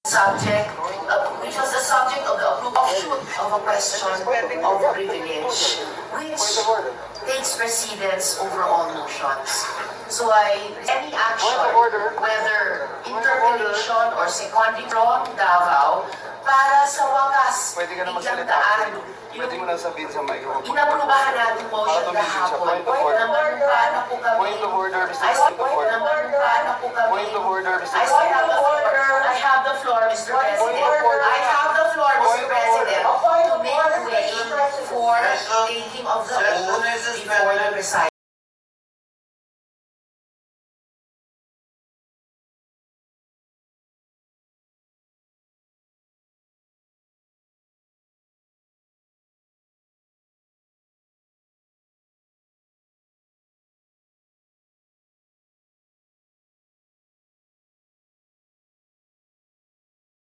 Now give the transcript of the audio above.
subject, which was the subject of the offshoot of a question of privilege, which takes precedence over all motions. So any action, whether interpellation or seconding from Davao, para sa wakas, Pwede ka na biglang magsalita. daan, Pwede mo lang sabihin sa microphone. inaprubahan natin motion Para tumigil siya. kahapon. Point of order. Namanungkaan na po kami. Point of order, Mr. Ay, Point of order. namanungkaan na po kami. Point of order, Mr. I still have the floor. I have the floor, Mr. President. I have the floor, Mr. President, to make way for taking of the oath before the presiding